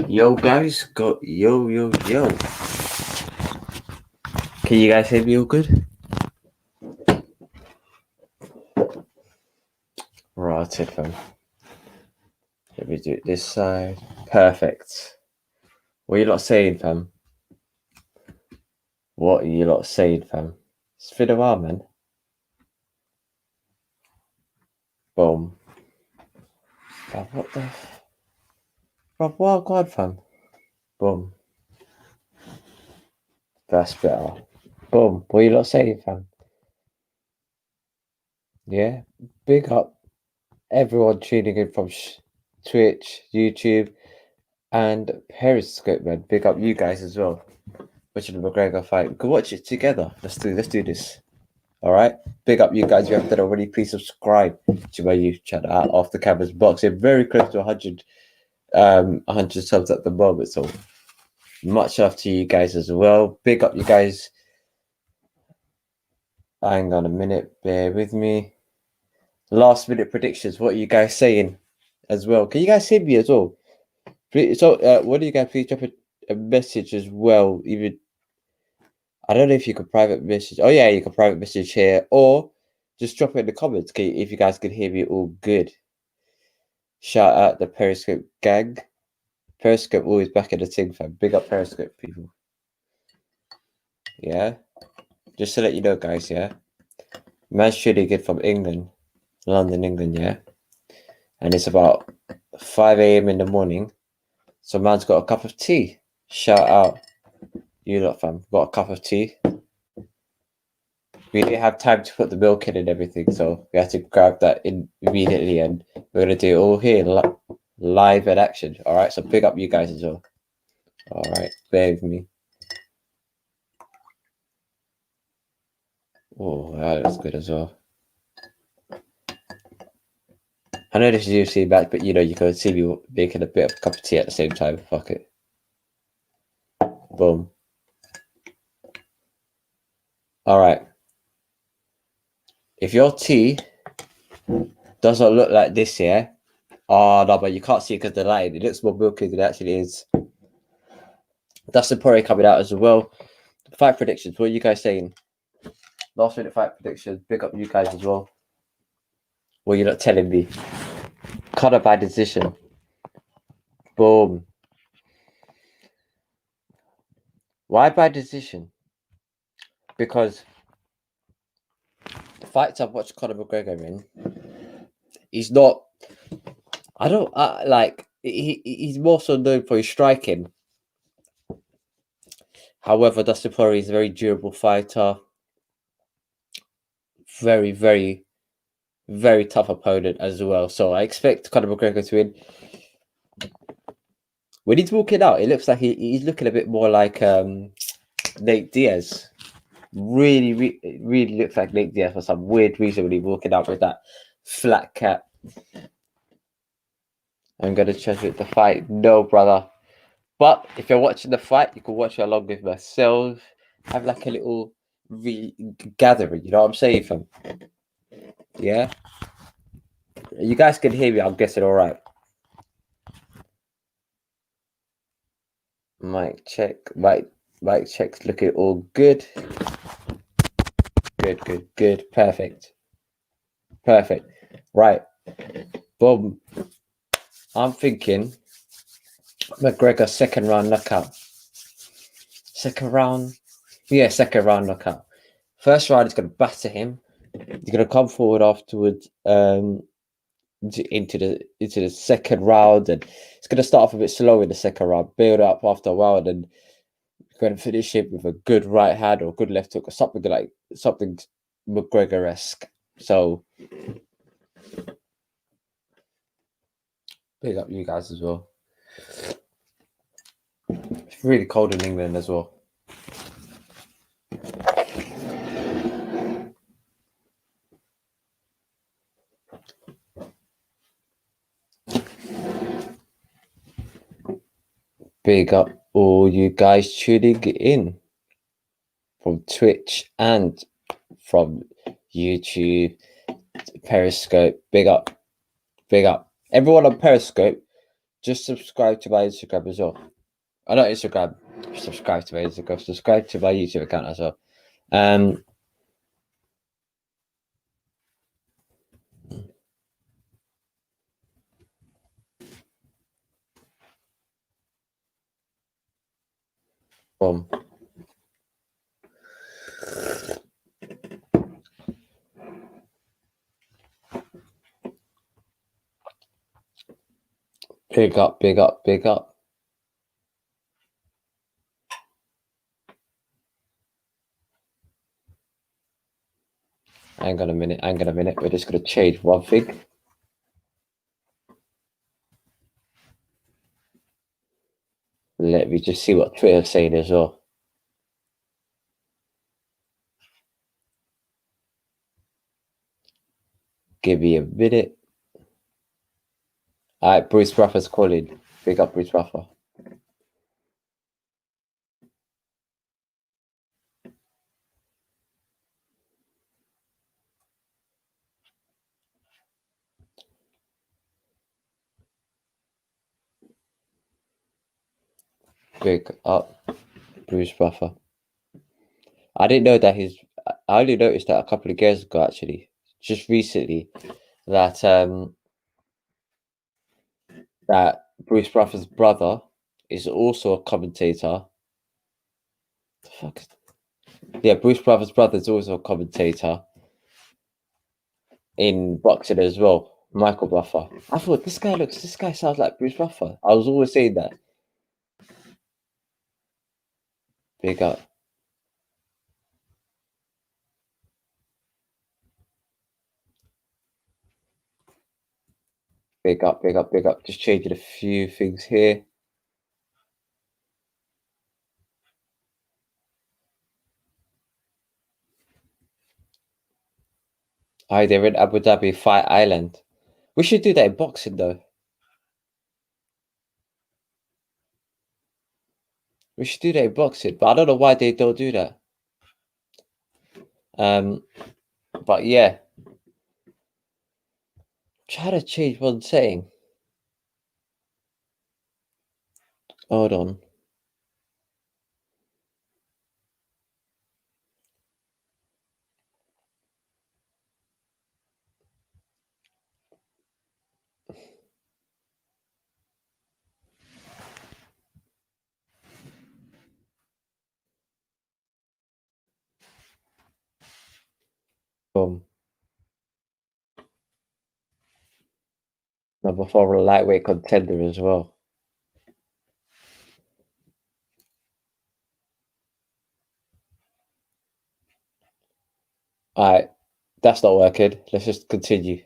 Yo guys, yo. Can you guys hear me all good? Right, fam. Let me do it this side. Perfect. What are you lot saying, fam? What are you lot saying, fam? It's been a while, man. Boom. Fam, what the Bro, what God, fam? Boom. That's better. Boom. What are you lot saying, fam? Yeah? Big up everyone tuning in from Twitch, YouTube, and Periscope, man. Big up you guys as well. Watching the McGregor fight. We can watch it together. Let's do this. All right. Big up you guys. If you haven't done already, please subscribe to my YouTube channel at Off the Cameras Box. We're very close to 100 subs at the moment. So much love to you guys as well. Big up you guys. Hang on a minute. Bear with me. Last minute predictions. What are you guys saying as well? Can you guys hear me as well? So what do you guys please drop a message as well? Even I don't know if you can private message. Oh yeah, you can private message here, or just drop it in the comments. Okay, if you guys can hear me all good. Shout out the Periscope gang. Periscope always back in the thing, fam. Big up Periscope people. Yeah, just to let you know, guys. Yeah, man's really good from England, London, England. Yeah, and it's about 5 a.m. in the morning. So man's got a cup of tea. Shout out you lot, fam. Got a cup of tea. We didn't have time to put the milk in and everything, so we had to grab that in immediately, and we're gonna do it all here live in action. All right, so big up you guys as well. All right, bear with me. Oh, that's good as well. I know this is UFC match, but you know you can see me making a bit of a cup of tea at the same time. Fuck it. Boom. All right. If your tea does not look like this here, oh no, but you can't see it because the light. It looks more milky than it actually is. Dustin Poirier coming out as well. Fight predictions. What are you guys saying? Last minute fight predictions. Big up you guys as well. What are you not telling me? Conor by decision. Boom. Why by decision? Because the fights I've watched Conor McGregor in, he's not. I don't like. He's more so known for his striking. However, Dustin Poirier is a very durable fighter. Very, very, very tough opponent as well. So I expect Conor McGregor to win. When he's walking out, it looks like he's looking a bit more like Nate Diaz. Really looks like Nate Diaz for some weird reason when he's walking out with that flat cap. I'm going to check it the fight. No, brother. But if you're watching the fight, you can watch it along with myself. Have like a little gathering. You know what I'm saying, fam? Yeah? You guys can hear me, I'm guessing, all right. Mic check. Mic check's looking all good. Good. Perfect. Right. Boom. I'm thinking McGregor second round knockout. Second round knockout. First round is going to batter him. He's going to come forward afterwards into the second round, and it's going to start off a bit slow in the second round, build up after a while, and then going to finish it with a good right hand or good left hook or something McGregor-esque. So big up you guys as well. It's really cold in England as well. Big up all you guys tuning in from Twitch and from YouTube, Periscope. Big up Big up. Everyone on Periscope, just subscribe to my Instagram as well. Oh, not Instagram. Subscribe to my Instagram. Subscribe to my YouTube account as well. Boom. Big up, big up, big up. Hang on a minute. We're just going to change one thing. Let me just see what Twitter's saying as well. Give me a minute. All right, Bruce Buffer's calling. Big up, Bruce Buffer. Big up, Bruce Buffer. I didn't know that I only noticed that a couple of years ago, actually, just recently, that that Bruce Buffer's brother is also a commentator. The fuck? Yeah, Bruce Buffer's brother is also a commentator in boxing as well. Michael Buffer. I thought this guy sounds like Bruce Buffer. I was always saying that. Big up. Big up, big up, big up. Just changing a few things here. Hi, they're in Abu Dhabi, Fight Island. We should do that in boxing, though. We should do that in boxing, but I don't know why they don't do that. But yeah. Try to change one setting. Hold on. Boom. Number 4, a lightweight contender as well. Alright, that's not working. Let's just continue.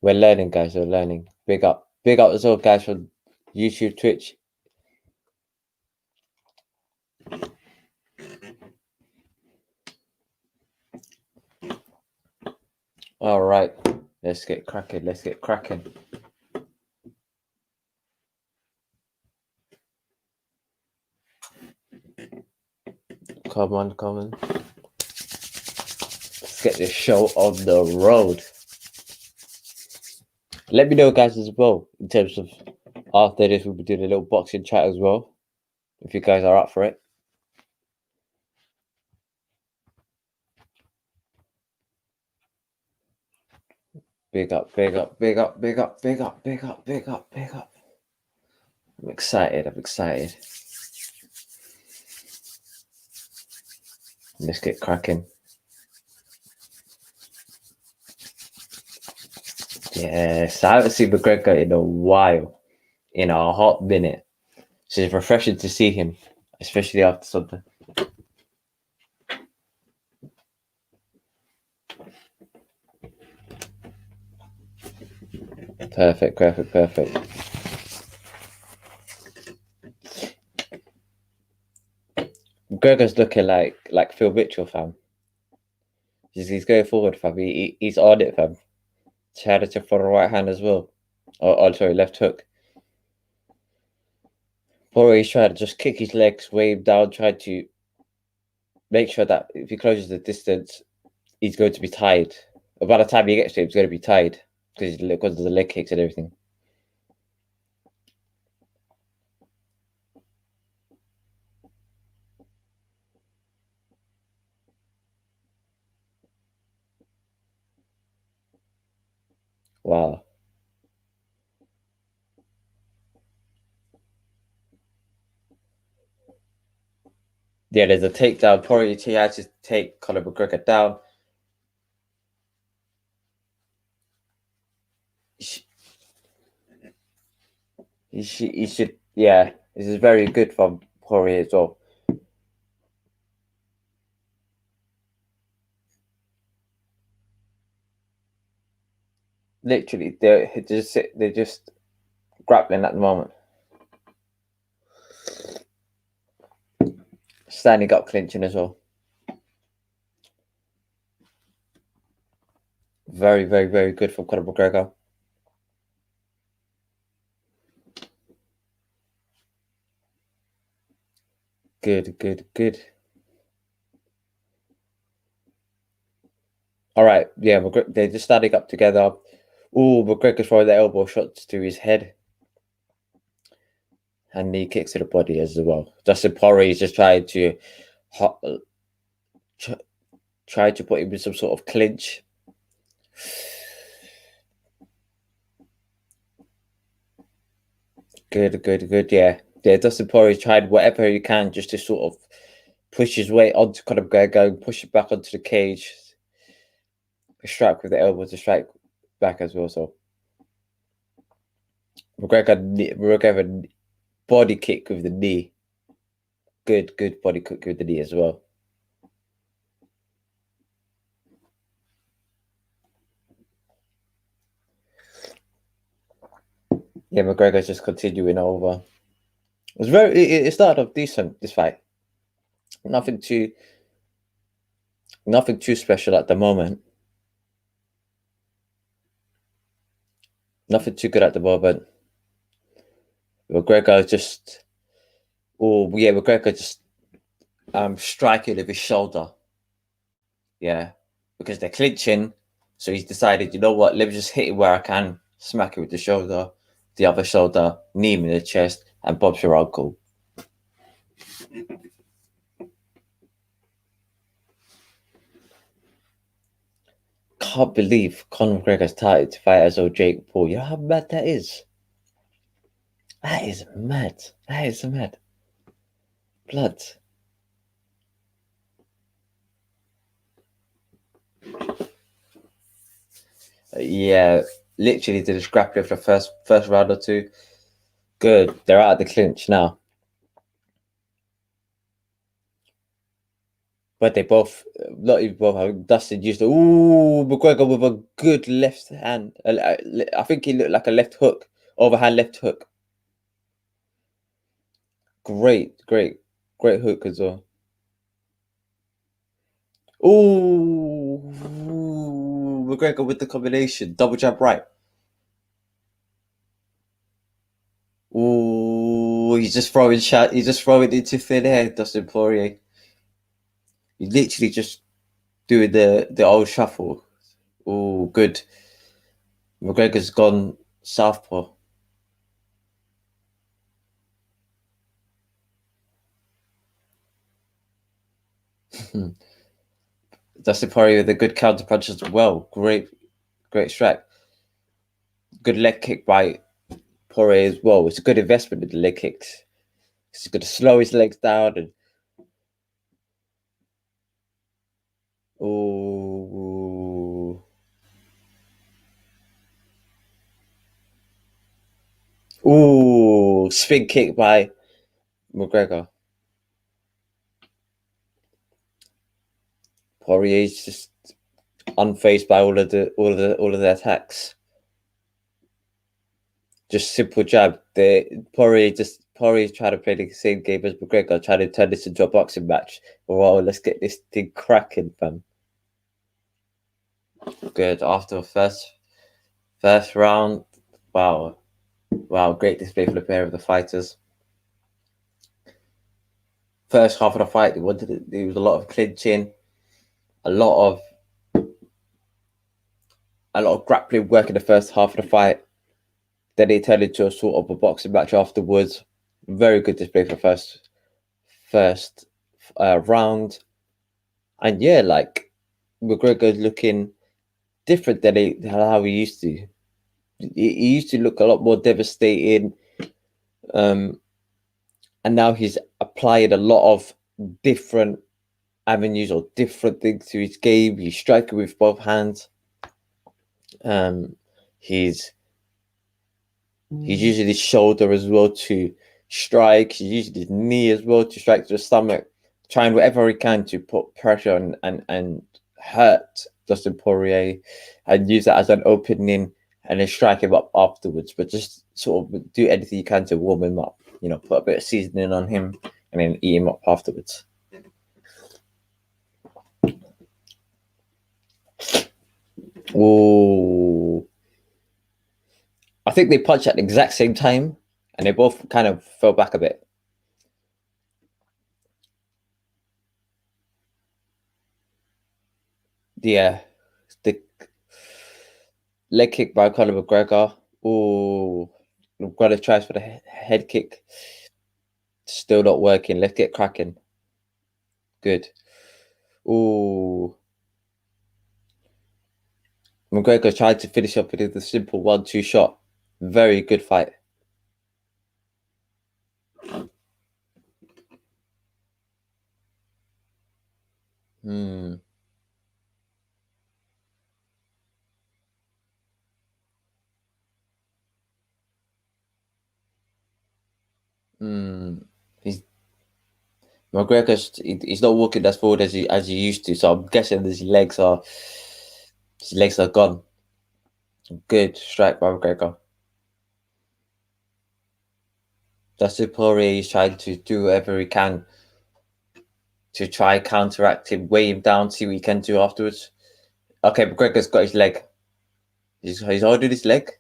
We're learning, guys. We're learning. Big up. Big up as well, guys, from YouTube, Twitch. Alright. Let's get cracking. Let's get cracking. Come on, come on. Let's get this show on the road. Let me know, guys, as well, in terms of after this, we'll be doing a little boxing chat as well, if you guys are up for it. Big up, big up, big up, big up, big up, big up, big up, big up. I'm excited. Let's get cracking. Yes, I haven't seen McGregor in a while, in a hot minute. So it's refreshing to see him, especially after something. Perfect. McGregor's looking like Phil Mitchell, fam. He's going forward, fam. He's on it, fam. Charity for the right hand as well. Oh, sorry, left hook. Poirier's trying to just kick his legs, weigh him down, try to make sure that if he closes the distance, he's going to be tied. By the time he gets to him, he's going to be tied. because of the leg kicks and everything. Wow. Yeah, there's a takedown. Poirier had to take Conor McGregor down. He should, yeah. This is very good from Poirier as well. Literally, they're just grappling at the moment. Standing up, clinching as well. Very, very, very good from Conor McGregor. Good, good, good. All right, yeah, they're just standing up together. Oh, McGregor's throwing the elbow shots to his head. And knee kicks to the body as well. Dustin Poirier is just trying to try to put him in some sort of clinch. Good, good, good. Yeah, yeah. Dustin Poirier tried whatever he can just to sort of push his way onto Conor McGregor and push it back onto the cage. Strike with the elbow to strike back as well. So McGregor body kick with the knee. Good, good body kick with the knee as well. Yeah, McGregor's just continuing over. It started off decent, this fight. Nothing too special at the moment. Nothing too good at the moment. McGregor just McGregor just striking with his shoulder. Yeah. Because they're clinching. So he's decided, you know what, let me just hit it where I can, smack it with the shoulder, the other shoulder, knee him in the chest, and Bob's your uncle. Can't believe Conor McGregor's started to fight as old Jake Paul. You know how mad that is? That is mad. That is mad. Blood. Yeah, literally did a scrappy for the first round or two. Good. They're out of the clinch now. But they both, not even both, Dustin used McGregor with a good left hand. I think he looked like a left hook, overhand left hook. Great hook as well. Ooh, McGregor with the combination, double jab right. Ooh, he's just throwing into thin air, Dustin Poirier. He's literally just doing the old shuffle. Oh, good. McGregor's gone southpaw. Dustin Poirier with a good counter punch as well. Great strike. Good leg kick by Poirier as well. It's a good investment in the leg kicks. He's going to slow his legs down and spin kick by McGregor. Poirier's just unfazed by all of the attacks. Just simple jab. Poirier trying to play the same game as McGregor, trying to turn this into a boxing match. Well, let's get this thing cracking, fam. Good after first round. Wow, great display for the pair of the fighters. First half of the fight, there was a lot of clinching, a lot of a lot of grappling work in the first half of the fight. Then they turned into a sort of a boxing match afterwards. Very good display for first round. And yeah, like McGregor's looking different than how he used to. He used to look a lot more devastating. And now he's applied a lot of different avenues or different things to his game. He's striking with both hands. He's using his shoulder as well to strike. He's using his knee as well to strike to the stomach, trying whatever he can to put pressure and hurt Dustin Poirier and use that as an opening and then strike him up afterwards. But just sort of do anything you can to warm him up, put a bit of seasoning on him and then eat him up afterwards. Oh, I think they punched at the exact same time and they both kind of fell back a bit. Yeah, the leg kick by Conor McGregor. Oh, McGregor tries for the head kick. Still not working. Let's get cracking. Good. Oh, McGregor tried to finish up with the simple 1-2 shot. Very good fight. He's not walking as forward as he used to, so I'm guessing his legs are gone. Good strike by McGregor. Dustin Poirier is trying to do whatever he can to try counteract him, weigh him down, see what he can do afterwards. Okay, McGregor's got his leg. He's holding his leg.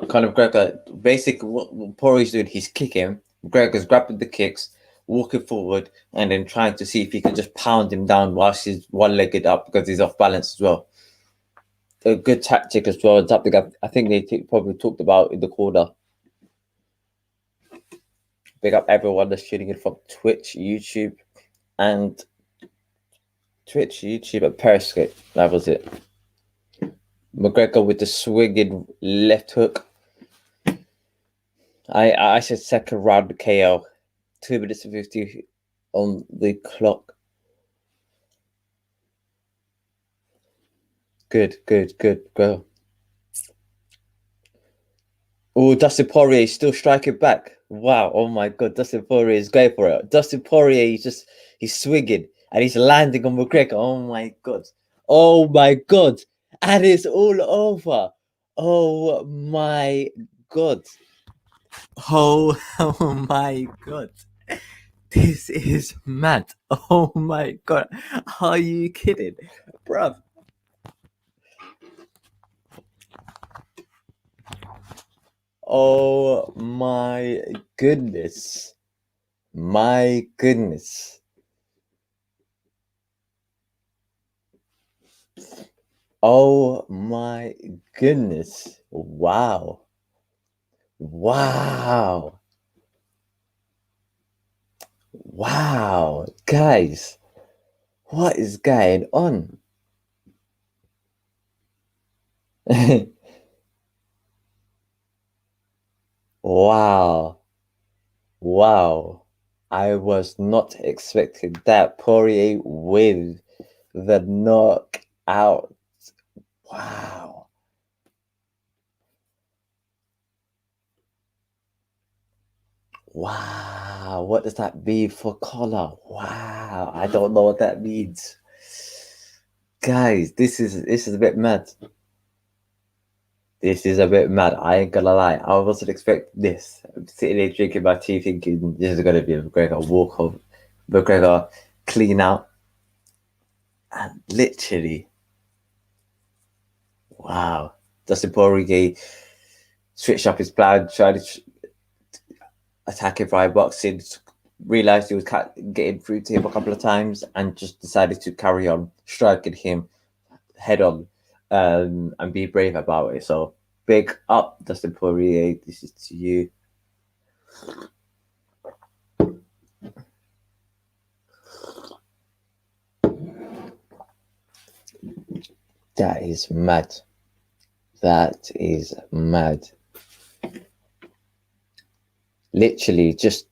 Conor McGregor, basically what Poirier's doing, he's kicking. McGregor's grabbing the kicks, walking forward, and then trying to see if he can just pound him down whilst he's one-legged up because he's off balance as well. A good tactic as well. Something I think they probably talked about in the corner. Big up everyone that's tuning in from Twitch, YouTube, and Periscope. That was it. McGregor with the swinging left hook. I said second round KO. 2 minutes and 50 on the clock. Good. Go. Oh, Dustin Poirier is still striking back. Wow. Oh my God. Dustin Poirier is going for it. Dustin Poirier, he's swinging and he's landing on McGregor. Oh my God. Oh my God. And it's all over. Oh my God. Oh my God. This is mad. Oh my God. Are you kidding? Bruv. Oh my goodness. My goodness. Oh my goodness. Wow. Wow. Wow. Guys, what is going on? Wow. Wow. I was not expecting that. Poirier with the knockout. Wow. Wow. What does that mean for Conor? Wow. I don't know what that means. Guys, this is a bit mad. This is a bit mad. I ain't gonna lie. I wasn't expecting this. I'm sitting there drinking my tea thinking this is gonna be a McGregor walkover. McGregor clean out. And literally, wow. Dustin Poirier switched up his plan, tried to attacking via boxing, realized he was getting through to him a couple of times, and just decided to carry on striking him head on, and be brave about it. So big up, Dustin Poirier. This is to you. That is mad. That is mad. Literally, just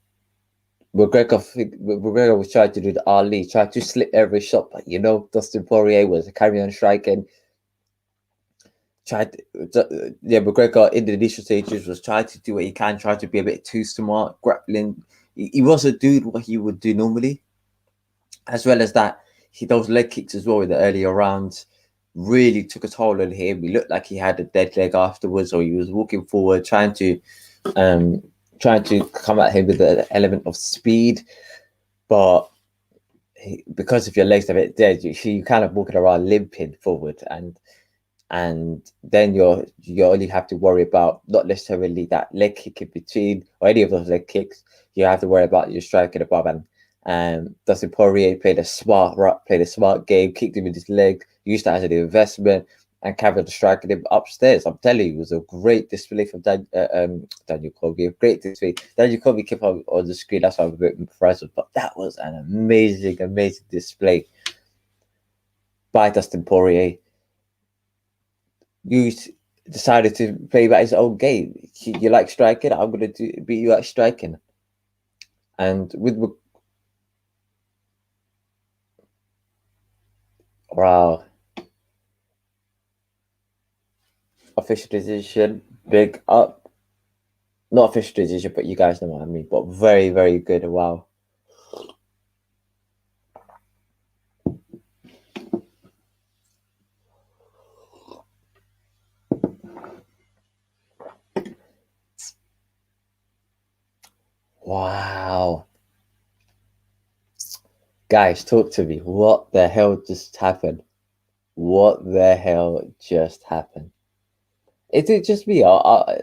McGregor was trying to do the Ali, tried to slip every shot, but Dustin Poirier was carrying on striking. McGregor in the initial stages was trying to do what he can, trying to be a bit too smart, grappling. He wasn't doing what he would do normally. As well as that, those leg kicks as well in the earlier rounds really took a toll on him. He looked like he had a dead leg afterwards, or he was walking forward, trying to come at him with an element of speed, but because if your legs are a bit dead, you kind of walking around limping forward, and then you only have to worry about not necessarily that leg kick in between or any of those leg kicks. You have to worry about your striking above, and Dustin Poirier played a smart game, kicked him in his leg, used that as an investment, and carried on striking him upstairs. I'm telling you, it was a great display from Daniel Cormier. Great display. Daniel Cormier kept on the screen. That's why I'm a bit frazzled. But that was an amazing, amazing display by Dustin Poirier. You decided to play by his own game. You like striking? I'm going to beat you at striking. And wow. Official decision, big up. Not official decision, but you guys know what I mean. But very, very good. Wow. Wow. Guys, talk to me. What the hell just happened? What the hell just happened? Is it just me? Wow.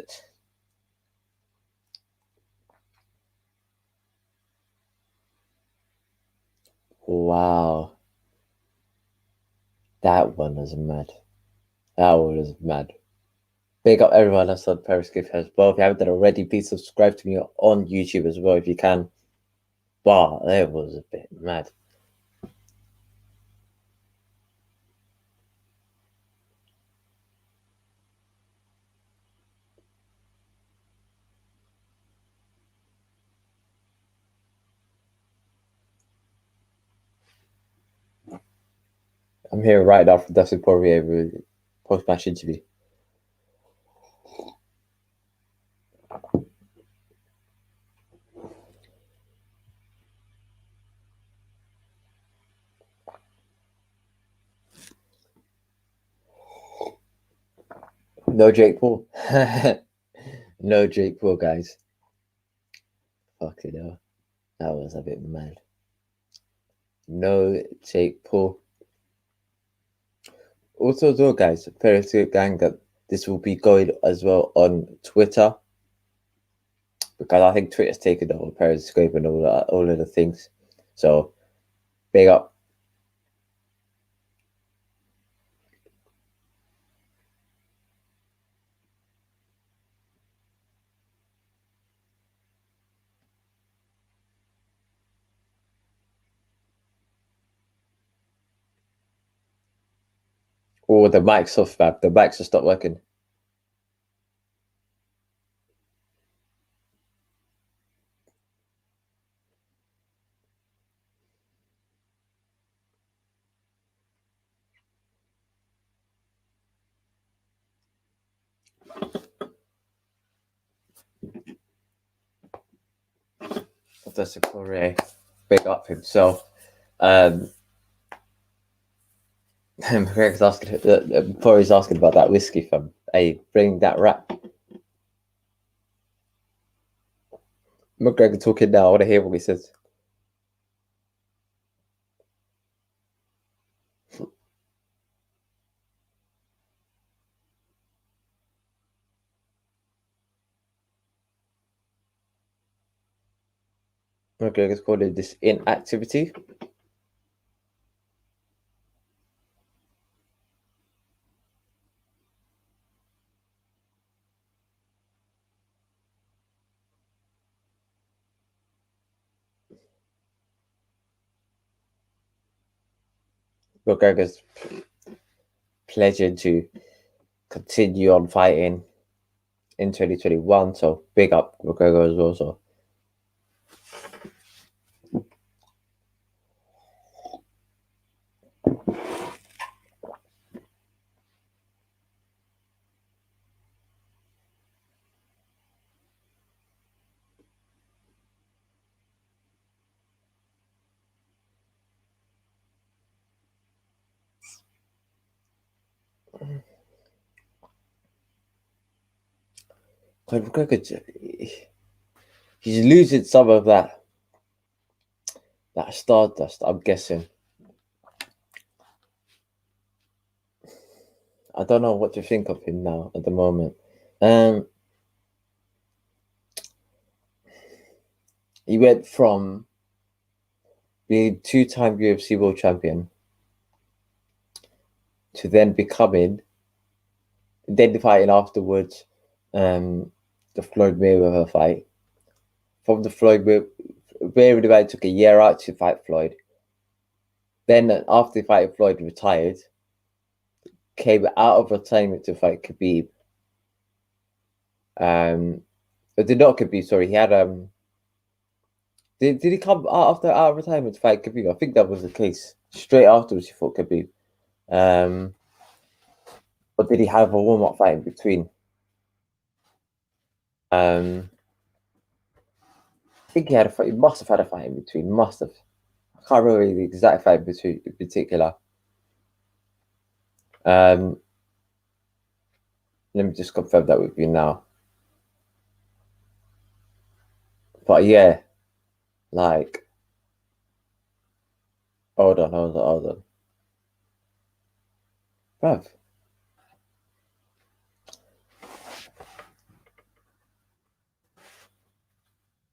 That one was mad. That one was mad. Big up everyone that's on Periscope as well. If you haven't done already, please subscribe to me on YouTube as well if you can. Wow, that was a bit mad. I'm here right now from Dustin Poirier post-match interview. No Jake Paul. No Jake Paul, guys. Fucking hell. That was a bit mad. No Jake Paul. Also, as well, guys, Periscope gang, that this will be going as well on Twitter, because I think Twitter's taken the whole Periscope and all of the things. So, big up. Oh, the mic's off, man. The mics have stopped working. That's a Poirier. Big up himself. McGregor's asking, Poirier's asking about that whiskey from. Hey, bring that rap. McGregor talking now. I want to hear what he says. McGregor's called it this inactivity. McGregor's pledging to continue on fighting in 2021. So big up McGregor as well. So McGregor, he's losing some of that stardust, I'm guessing. I don't know what to think of him now at the moment. He went from being two-time UFC world champion to then becoming, then fighting afterwards, the Floyd Mayweather fight. From the Floyd Mayweather took a year out to fight Floyd. Then after fighting Floyd, retired, came out of retirement to fight Khabib. Did not Khabib, sorry. He had Did he come out of retirement to fight Khabib? I think that was the case. Straight afterwards, he fought Khabib. Or did he have a warm-up fight in between? I think he had a fight. He must have had a fight in between. Must have. I can't remember the exact fight between in particular. Let me just confirm that with you now. But yeah, like, hold on. Bruv.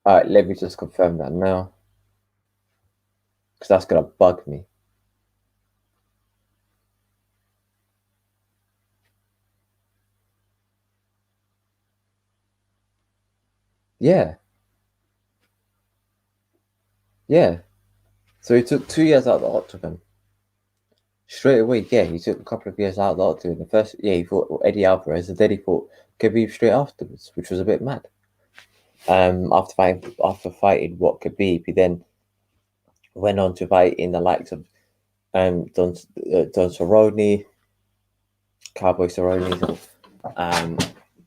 All right, let me just confirm that now. Because that's going to bug me. Yeah. Yeah. So he took 2 years out of the octagon. Straight away, yeah, he took a couple of years out of the octagon. The first, yeah, he fought Eddie Alvarez, and then he fought Khabib straight afterwards, which was a bit mad. After fighting what Khabib, he then went on to fight in the likes of Don Cerrone, Cowboy Cerrone.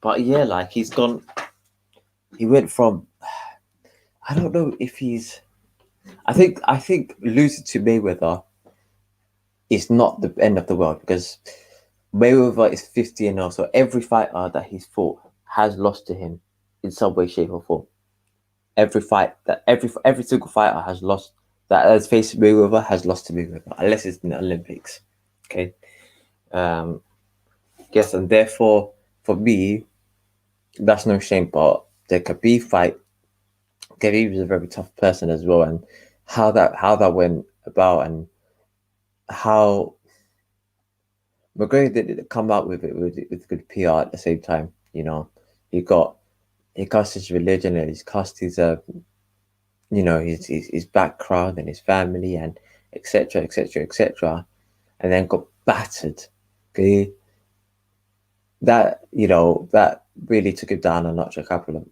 But yeah, like he went from, I don't know if he's, I think losing to Mayweather is not the end of the world, because Mayweather is 50-0, so every fighter that he's fought has lost to him in some way, shape, or form. Every single fighter has lost that has faced Mayweather has lost to Mayweather, unless it's in the Olympics. Okay. Yes, and therefore for me, that's no shame. But the Khabib fight, Khabib is a very tough person as well, and how that went about, and how McGregor did come out with it with good PR at the same time. You know, he cast his religion, and he's cast his his background and his family, and etc., and then got battered. Okay, that really took him down a notch, a couple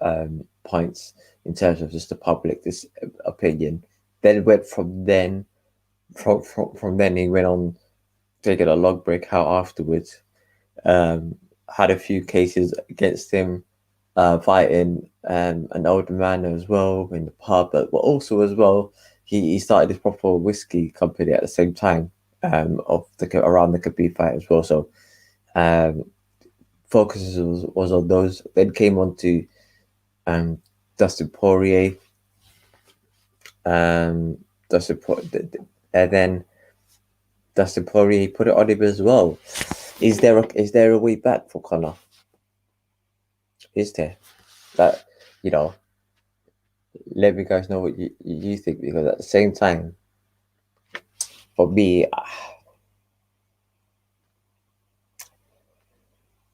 of points in terms of just the public this opinion. Then went from then he went on taking a long break out afterwards. Had a few cases against him, fighting an older man as well in the pub, but also as well he started his proper whiskey company at the same time, around the Khabib fight as well. So focus was on those. Then came on to Dustin Poirier, and then Dustin Poirier put it on him as well. Is there a way back for Conor? Is there that let me guys know what you think, because at the same time, for me,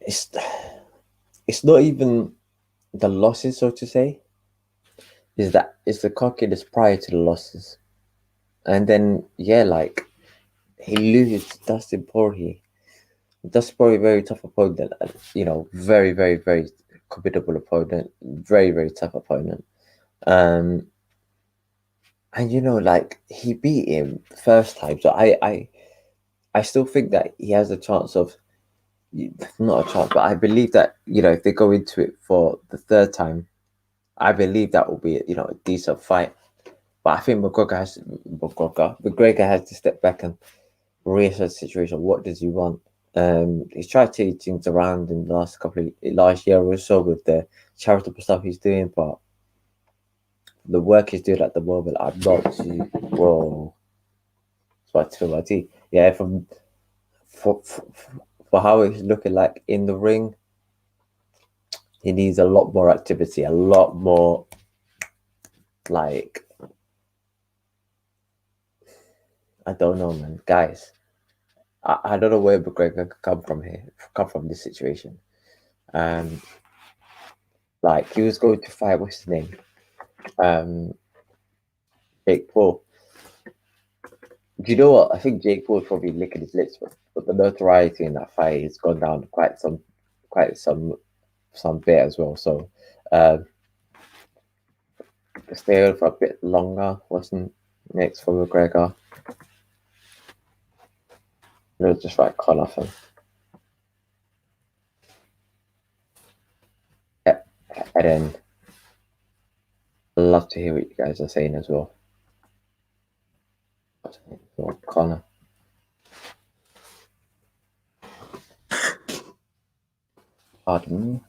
it's it's not even the losses, so to say. Is that it's the cockiness prior to the losses, and then like he loses to Dustin Poirier. Dustin Poirier, very tough opponent, very very very comfortable opponent, very very tough opponent. And like he beat him first time, so I still think that he has a chance of, not a chance, but I believe that if they go into it for the third time, I believe that will be a decent fight. But I think McGregor has to step back and reassess the situation. What does he want? He's tried to change things around in the last year or so with the charitable stuff he's doing, but the work he's doing at the moment, I'm not too. Whoa, it's about to feel my teeth. Yeah, for how he's looking like in the ring, he needs a lot more activity, a lot more like, I don't know, man, guys. I don't know where McGregor could come from this situation. Like he was going to fight, what's his name? Jake Paul. Do you know what? I think Jake Paul's probably licking his lips, but the notoriety in that fight has gone down quite some bit as well. So stay on for a bit longer. Wasn't next for McGregor? It was just like cut off him. Yeah, and then I'd love to hear what you guys are saying as well. Connor. Pardon me.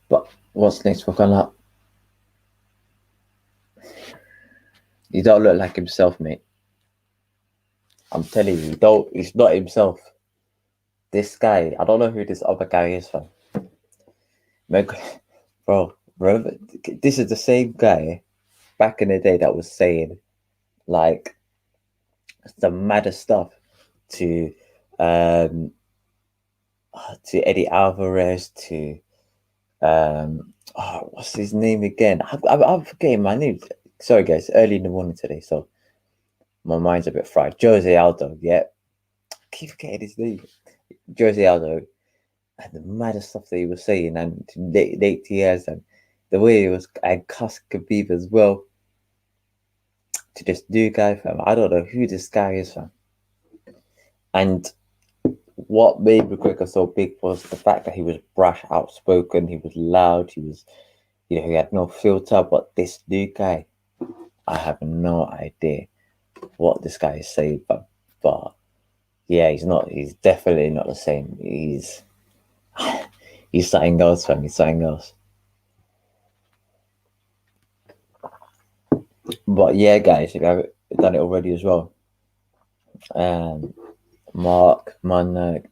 But what's next for Connor? He don't look like himself, mate. I'm telling you, he's not himself. This guy, I don't know who this other guy is, fam. Bro, remember, this is the same guy back in the day that was saying like the maddest stuff to Eddie Alvarez, to what's his name again? I'm forgetting my name. Sorry guys, early in the morning today, so my mind's a bit fried. Jose Aldo, yeah. I keep forgetting his name. Jose Aldo, and the maddest stuff that he was saying, and late years, and the way he was, and cuss Khabib as well. To this new guy, fam. I don't know who this guy is, fam. And what made McGregor so big was the fact that he was brash, outspoken, he was loud, he was, he had no filter. But this new guy, I have no idea what this guy is saying, but yeah, he's definitely not the same. He's something else, fam. He's something else. But yeah, guys, if you haven't done it already as well, Mark, Munnak,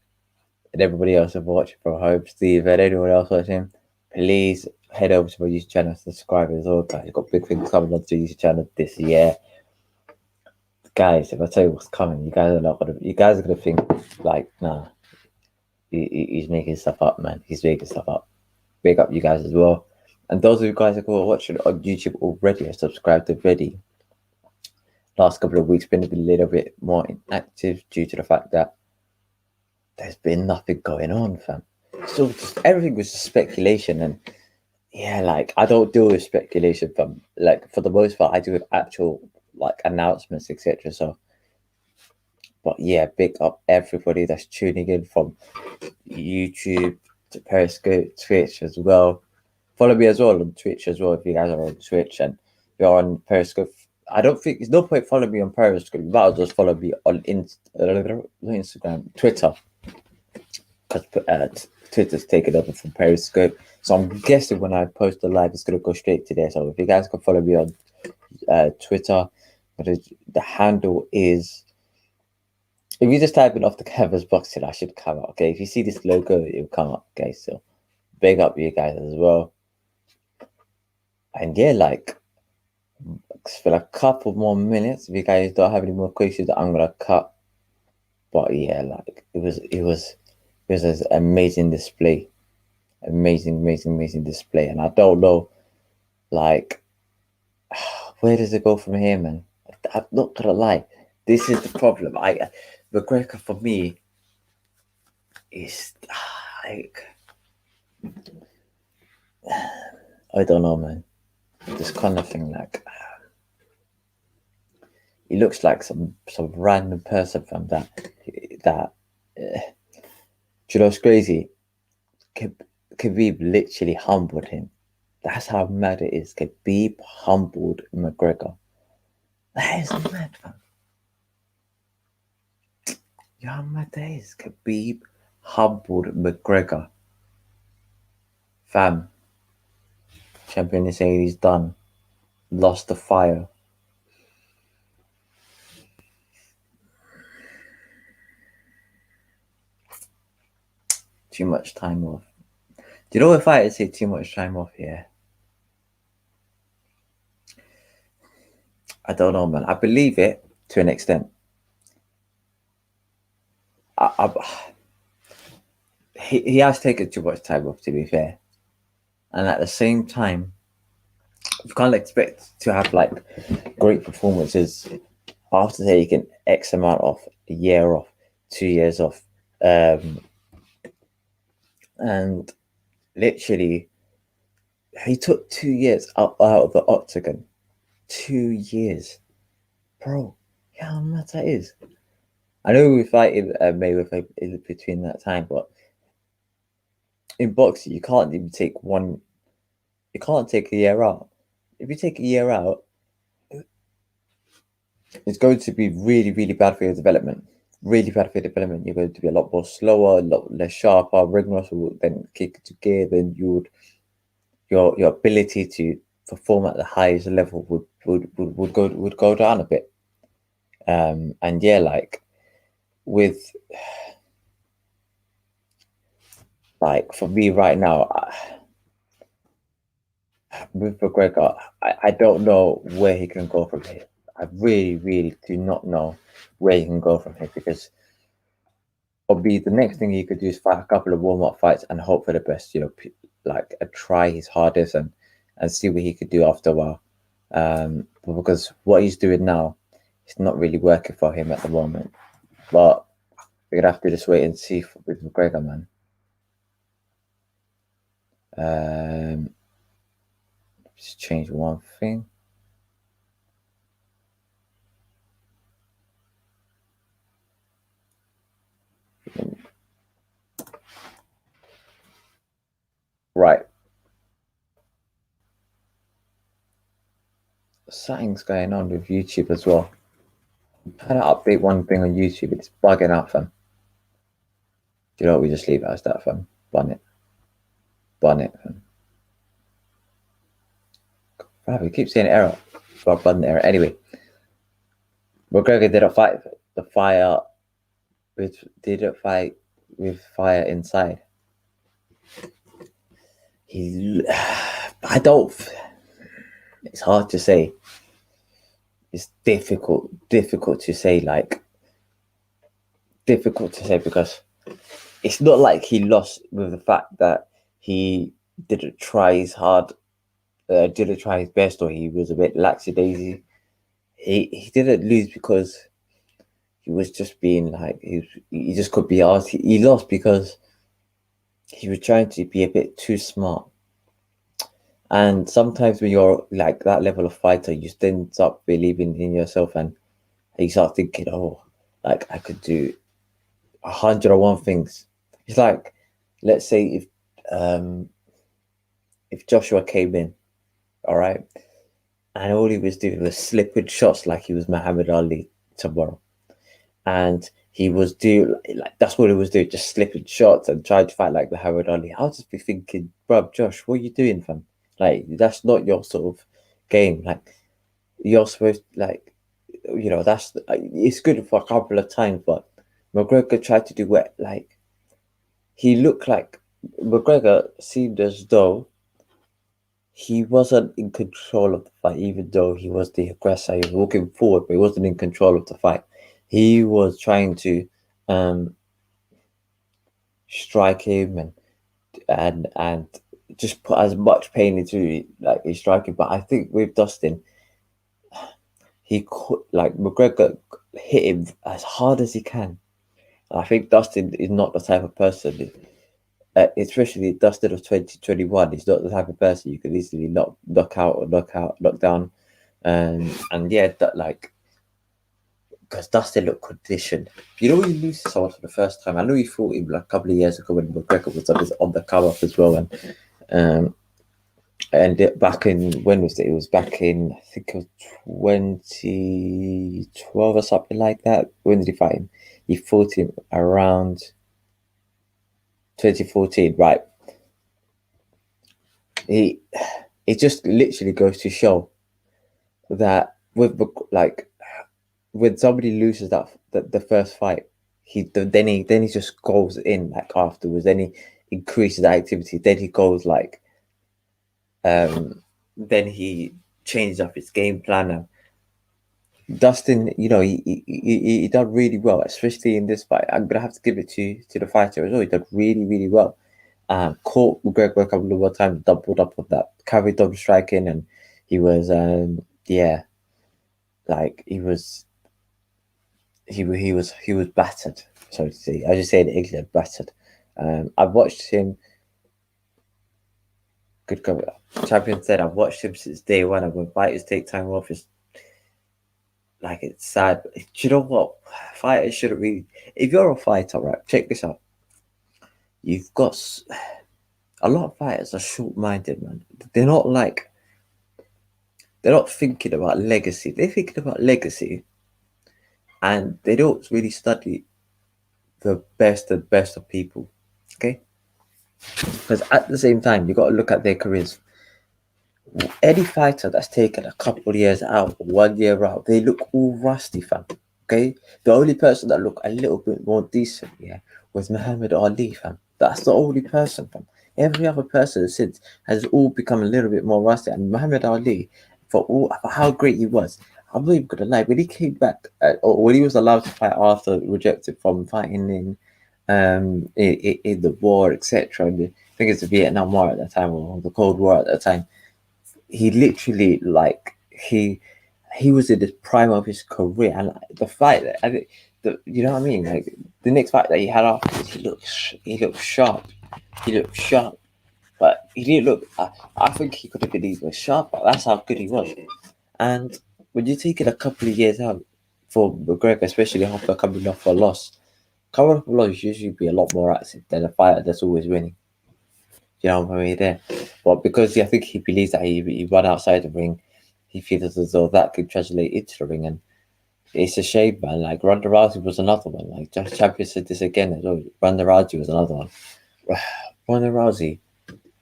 and everybody else have watched from home, Steve, and anyone else watching, please head over to my YouTube channel, subscribe as well, guys. Got big things coming onto the YouTube channel this year. Guys, if I tell you what's coming, you guys are gonna think like, nah, he's making stuff up, man. He's making stuff up. Big up you guys as well. And those of you guys who are watching on YouTube already, have subscribed already. Last couple of weeks been a little bit more inactive due to the fact that there's been nothing going on, fam. So just everything was just speculation, and yeah, like I don't deal with speculation, fam. Like for the most part, I do with actual like announcements, etc. So, but yeah, big up everybody that's tuning in from YouTube to Periscope, Twitch as well. Follow me as well on Twitch as well if you guys are on Twitch and you're on Periscope. I don't think there's no point following me on Periscope. You might as well just follow me on Instagram, Twitter. Because Twitter's taken over from Periscope. So I'm guessing when I post the live, it's gonna go straight to there. So if you guys can follow me on Twitter, the handle is, if you just type in Off the Canvas Boxing, I should come up. Okay, if you see this logo, it'll come up. Okay, so big up you guys as well. And yeah, like for a couple more minutes, if you guys don't have any more questions, I'm gonna cut. But yeah, like it was an amazing display, amazing display. And I don't know, like, where does it go from here, man? I'm not gonna lie, this is the problem. McGregor for me is like, I don't know, man. This kind of thing, like, he looks like some random person from that. Do you know what's crazy? Khabib literally humbled him. That's how mad it is. Khabib humbled McGregor. That is mad, fam. You know how mad that is? Khabib humbled McGregor. Fam. Champion is saying he's done. Lost the fire. Too much time off. Do you know if I say too much time off here? I don't know, man. I believe it to an extent. He has taken too much time off, to be fair. And at the same time, you can't expect to have like great performances after taking X amount off, a year off, 2 years off. And literally, he took 2 years out of the octagon. 2 years. Bro, how mad that is. I know we fighted Mayweather in between that time, but in boxing, you can't even take you can't take a year out. If you take a year out, it's going to be really, really bad for your development. Really bad for your development. You're going to be a lot more slower, a lot less sharper. Ring muscle will then kick into gear. Then your ability to perform at the highest level would go down a bit. And yeah, like for me right now, with McGregor, I don't know where he can go from here. I really, really do not know where he can go from here, because probably the next thing he could do is fight a couple of warm-up fights and hope for the best, like try his hardest and see what he could do after a while. But because what he's doing now, it's not really working for him at the moment. But we're gonna have to just wait and see with McGregor, man. Just change one thing. Right. Something's going on with YouTube as well. I'm trying to update one thing on YouTube. It's bugging out, fam. Do you know what? We just leave it as that, fam. Bun it, fam. Right, we keep saying error. But button error. Anyway, McGregor didn't fight the fire didn't fight with fire inside. It's hard to say. It's difficult to say, because it's not like he lost with the fact that he didn't try his best, or he was a bit lackadaisy. He didn't lose because he was just being like, he just could be asked. He lost because he was trying to be a bit too smart. And sometimes when you're like that level of fighter, you then start believing in yourself, and you start thinking, oh, like I could do 101 things. It's like, let's say if Joshua came in, all right, and all he was doing was slipping shots like he was Muhammad Ali tomorrow, and he was doing like that's what he was doing, just slipping shots and trying to fight like the Muhammad Ali. I'll just be thinking, bruv, Josh, what are you doing, fam? Like that's not your sort of game. Like you're supposed like that's it's good for a couple of times, but McGregor tried to do what like he looked like McGregor seemed as though he wasn't in control of the fight, even though he was the aggressor. He was walking forward, but he wasn't in control of the fight. He was trying to um, strike him and just put as much pain into like his striking. But I think with Dustin, he could like McGregor hit him as hard as he can. And I think Dustin is not the type of person. Especially Dustin of 2021, he's not the type of person you could easily knock out or knock down. And yeah, that like because Dustin looked conditioned. You know when you lose someone for the first time, I know you fought him like a couple of years ago when McGregor was on the come up as well, um back in when was it? It was back in I think it was 2012 or something like that. When did he fight him? He fought him around 2014, right? He it just literally goes to show that with like when somebody loses the first fight, then he just goes in like afterwards. Then he increases the activity. Then he goes like then he changes up his game plan. And Dustin, he done really well, especially in this fight. I'm gonna have to give it to the fighter as well. He done really really well. Caught McGregor a couple of more times, doubled up with that, carried on striking, and he was yeah, like he was battered, so to say. I just say in England, battered. I've watched him. Good God, champion said I've watched him since day one. And when fighters take time off, it's like it's sad. But do you know what? Fighters shouldn't really. If you're a fighter, right? Check this out. You've got a lot of fighters are short-minded, man. They're not like they're not thinking about legacy. They're thinking about legacy, and they don't really study the best and best of people. Okay, because at the same time, you got to look at their careers. Any fighter that's taken a couple of years out, 1 year out, they look all rusty, fam. Okay, the only person that looked a little bit more decent, yeah, was Muhammad Ali, fam. That's the only person, fam. Every other person since has all become a little bit more rusty. And Muhammad Ali, for how great he was, I'm not even gonna lie. When he came back, or when he was allowed to fight after rejected from fighting in the war, etc. I think it's the Vietnam War at that time or the Cold War at that time. He literally he was in the prime of his career, and like, the fight that I think you know what I mean. Like the next fight that he had after, he looked sharp. He looked sharp, but he didn't look. I think he could have been even sharper. That's how good he was. And when you're taking a couple of years out for McGregor, especially after coming off a loss, coming off a loss usually be a lot more active than a fighter that's always winning. You know what I mean? There, but because I think he believes that he run outside the ring, he feels as though that could translate into the ring, and it's a shame, man. Like Ronda Rousey was another one. Like Josh Champion said this again as well. Ronda Rousey was another one. Ronda Rousey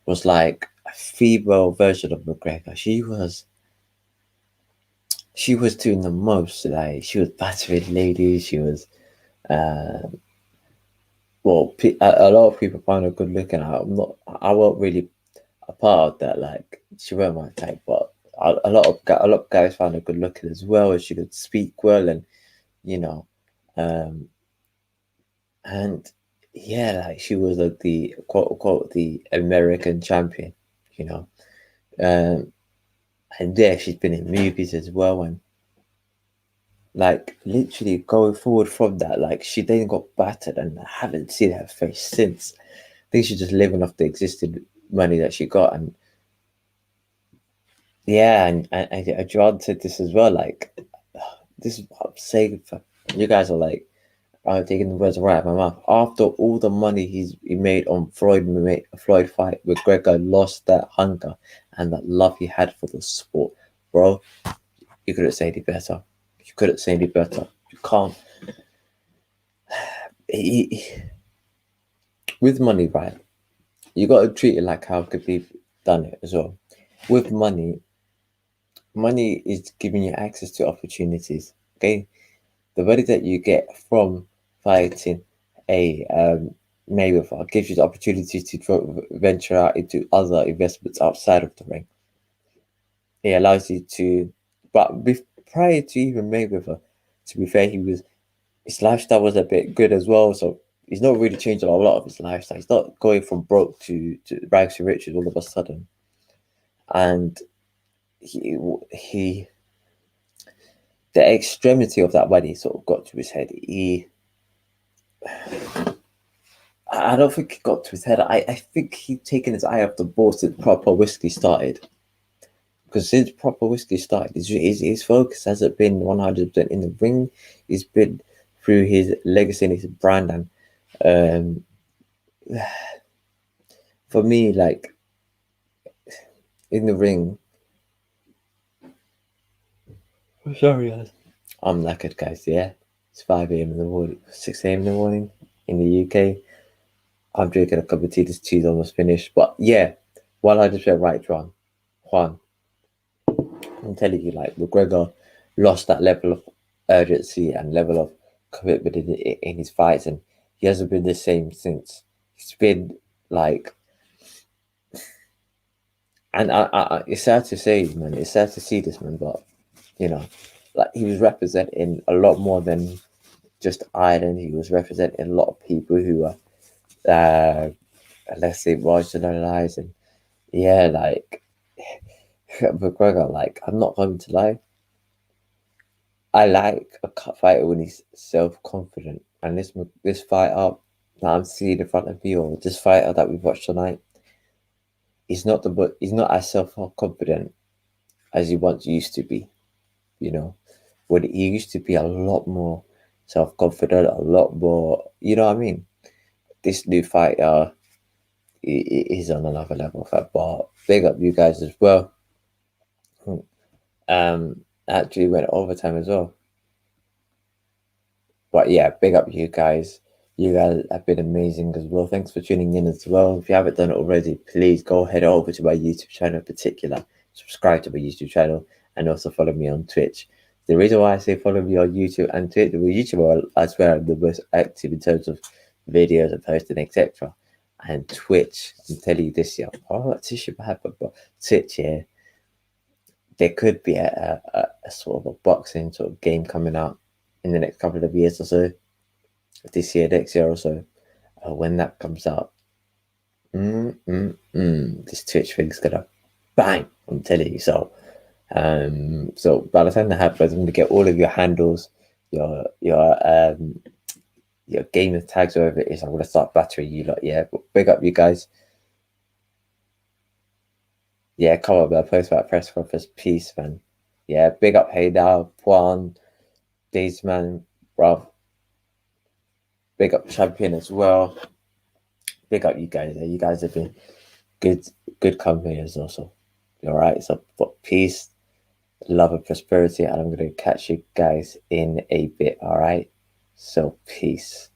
was like a female version of McGregor. She was doing the most. Like she was battering ladies. She was well, a lot of people find her good looking. I'm not. I wasn't really a part of that. Like she weren't my type, but a lot of guys found her good looking as well. And she could speak well, and you know, um, and yeah, like she was like the quote unquote the American champion. You know, um, and yeah, she's been in movies as well, and like literally going forward from that, like she then got battered, and I haven't seen her face since. I think she's just living off the existing money that she got, and yeah, and John said this as well. Like, this is what I'm saying. You guys are like, taking the words right out of my mouth. After all the money he made on Floyd fight, McGregor lost that hunger and that love he had for the sport, bro. You couldn't say any better. You couldn't say any better. You can't. with money, right? You got to treat it like how Khabib done it as well. With money is giving you access to opportunities. Okay, the money that you get from fighting a Mayweather gives you the opportunity to venture out into other investments outside of the ring. It allows you to, but prior to even Mayweather, to be fair, his lifestyle was a bit good as well. So he's not really changed a lot of his lifestyle. He's not going from broke to rags to riches all of a sudden. And he the extremity of that money sort of got to his head. I don't think it got to his head. I think he'd taken his eye off the ball since proper whiskey started. Because since proper whiskey started, his focus hasn't been 100% in the ring. He's been through his legacy and his brand. And for me, like in the ring, sorry, guys. I'm knackered, guys. Yeah, it's 5 a.m. in the morning, 6 a.m. in the morning in the UK. I'm drinking a cup of tea. This tea's almost finished. But yeah, 100% right, Juan. I'm telling you, like McGregor lost that level of urgency and level of commitment in his fights, and he hasn't been the same since. He's been like, and it's sad to say, man. It's sad to see this, man. But you know, like he was representing a lot more than just Ireland. He was representing a lot of people who are, let's say, marginalized, and yeah, like McGregor. Like, I'm not going to lie. I like a cut fighter when he's self-confident, and this fighter that I'm seeing in front of me, or this fighter that we've watched tonight, he's not as self-confident as he once used to be. You know, when he used to be a lot more self-confident, a lot more. You know what I mean? This new fighter is on another level. But big up you guys as well. Actually went overtime as well. But yeah, big up you guys. You guys have been amazing as well. Thanks for tuning in as well. If you haven't done it already, please go head over to my YouTube channel in particular. Subscribe to my YouTube channel and also follow me on Twitch. The reason why I say follow me on YouTube and Twitch, well, YouTube, I swear I'm the most active in terms of videos and posting, etc. And Twitch, I'm telling you this year, oh, tissue happen, but Twitch, yeah, there could be a sort of a boxing sort of game coming out in the next couple of years or so, this year, next year or so, when that comes out, this Twitch thing's gonna bang. I'm telling you. So by the time that happens, I'm gonna get all of your handles, your gamer tags, whatever it is. I'm gonna start battering you lot. Yeah, but big up you guys. Yeah, come on, man. Post about press conference. Peace, man. Yeah, big up. Hey now, Juan, Days, man, bruv. Big up Champion as well. Big up you guys. You guys have been good company as also. All right. So peace, love, and prosperity. And I'm going to catch you guys in a bit. All right. So peace.